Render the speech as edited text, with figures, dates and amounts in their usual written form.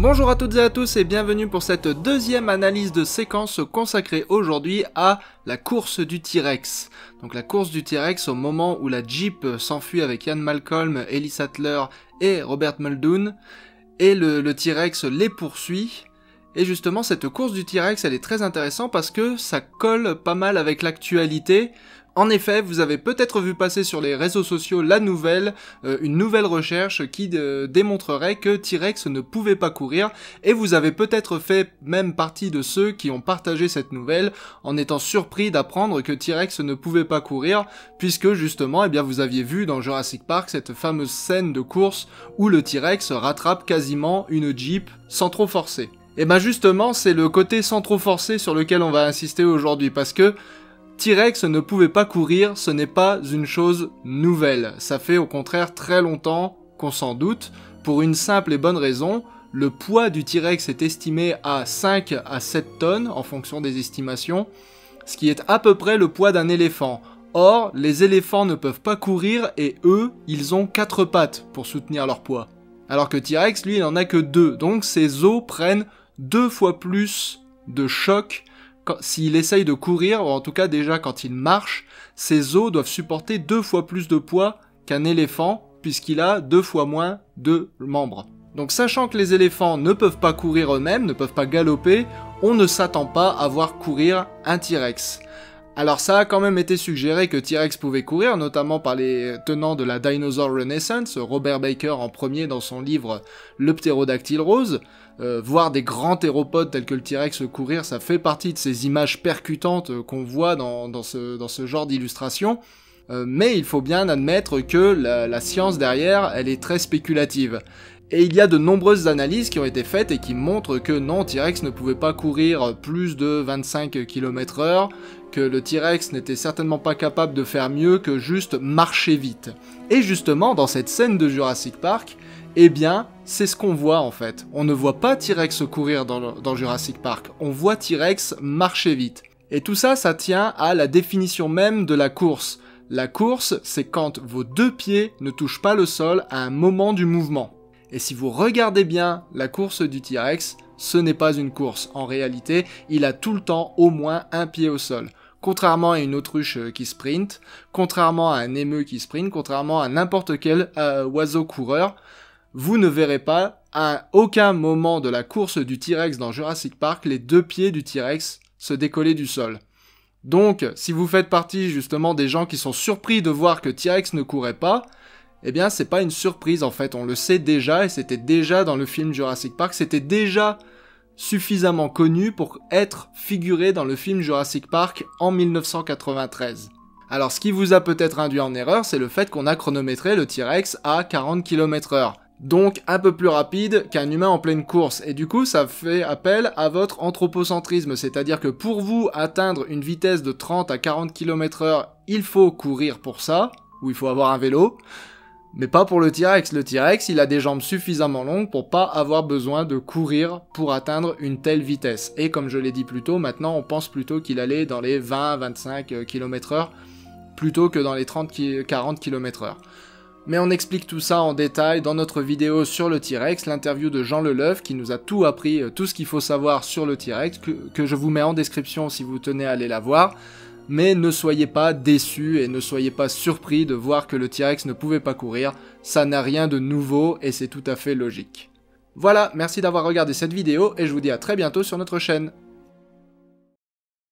Bonjour à toutes et à tous et bienvenue pour cette deuxième analyse de séquence consacrée aujourd'hui à la course du T-Rex. Donc la course du T-Rex au moment où la Jeep s'enfuit avec Ian Malcolm, Ellie Sattler et Robert Muldoon, et le T-Rex les poursuit. Et justement cette course du T-Rex elle est très intéressante parce que ça colle pas mal avec l'actualité. En effet, vous avez peut-être vu passer sur les réseaux sociaux une nouvelle recherche qui démontrerait que T-Rex ne pouvait pas courir, et vous avez peut-être fait même partie de ceux qui ont partagé cette nouvelle en étant surpris d'apprendre que T-Rex ne pouvait pas courir, puisque justement, vous aviez vu dans Jurassic Park cette fameuse scène de course où le T-Rex rattrape quasiment une Jeep sans trop forcer. Et ben justement, c'est le côté sans trop forcer sur lequel on va insister aujourd'hui, parce que T-Rex ne pouvait pas courir, ce n'est pas une chose nouvelle. Ça fait au contraire très longtemps qu'on s'en doute, pour une simple et bonne raison. Le poids du T-Rex est estimé à 5 à 7 tonnes en fonction des estimations, ce qui est à peu près le poids d'un éléphant. Or, les éléphants ne peuvent pas courir et eux, ils ont 4 pattes pour soutenir leur poids. Alors que T-Rex, lui, il en a que 2, donc ses os prennent 2 fois plus de choc. S'il essaye de courir, ou en tout cas déjà quand il marche, ses os doivent supporter 2 fois plus de poids qu'un éléphant, puisqu'il a 2 fois moins de membres. Donc sachant que les éléphants ne peuvent pas courir eux-mêmes, ne peuvent pas galoper, on ne s'attend pas à voir courir un T-Rex. Alors ça a quand même été suggéré que T-Rex pouvait courir, notamment par les tenants de la Dinosaur Renaissance, Robert Baker en premier dans son livre Le Ptérodactyle rose. Voir des grands théropodes tels que le T-Rex courir, ça fait partie de ces images percutantes qu'on voit dans ce genre d'illustration. Mais il faut bien admettre que la science derrière, elle est très spéculative. Et il y a de nombreuses analyses qui ont été faites et qui montrent que non, T-Rex ne pouvait pas courir plus de 25 km/h, que le T-Rex n'était certainement pas capable de faire mieux que juste marcher vite. Et justement, dans cette scène de Jurassic Park, eh bien, c'est ce qu'on voit en fait. On ne voit pas T-Rex courir dans Jurassic Park, on voit T-Rex marcher vite. Et tout ça, ça tient à la définition même de la course. La course, c'est quand vos 2 pieds ne touchent pas le sol à un moment du mouvement. Et si vous regardez bien la course du T-Rex, ce n'est pas une course. En réalité, il a tout le temps au moins un pied au sol. Contrairement à une autruche qui sprint, contrairement à un émeu qui sprint, contrairement à n'importe quel oiseau coureur, vous ne verrez pas à aucun moment de la course du T-Rex dans Jurassic Park les 2 pieds du T-Rex se décoller du sol. Donc, si vous faites partie justement des gens qui sont surpris de voir que T-Rex ne courait pas, eh bien c'est pas une surprise en fait, on le sait déjà et c'était déjà dans le film Jurassic Park, c'était déjà suffisamment connu pour être figuré dans le film Jurassic Park en 1993. Alors ce qui vous a peut-être induit en erreur, c'est le fait qu'on a chronométré le T-Rex à 40 km/h. Donc un peu plus rapide qu'un humain en pleine course, et du coup ça fait appel à votre anthropocentrisme, c'est-à-dire que pour vous atteindre une vitesse de 30 à 40 km/h, il faut courir pour ça, ou il faut avoir un vélo, mais pas pour le T-Rex. Le T-Rex, il a des jambes suffisamment longues pour pas avoir besoin de courir pour atteindre une telle vitesse. Et comme je l'ai dit plus tôt, maintenant on pense plutôt qu'il allait dans les 20-25 km/h, plutôt que dans les 30-40 km/h. Mais on explique tout ça en détail dans notre vidéo sur le T-Rex, l'interview de Jean Leleuf qui nous a tout appris, tout ce qu'il faut savoir sur le T-Rex, que je vous mets en description si vous tenez à aller la voir. Mais ne soyez pas déçus et ne soyez pas surpris de voir que le T-Rex ne pouvait pas courir, ça n'a rien de nouveau et c'est tout à fait logique. Voilà, merci d'avoir regardé cette vidéo et je vous dis à très bientôt sur notre chaîne.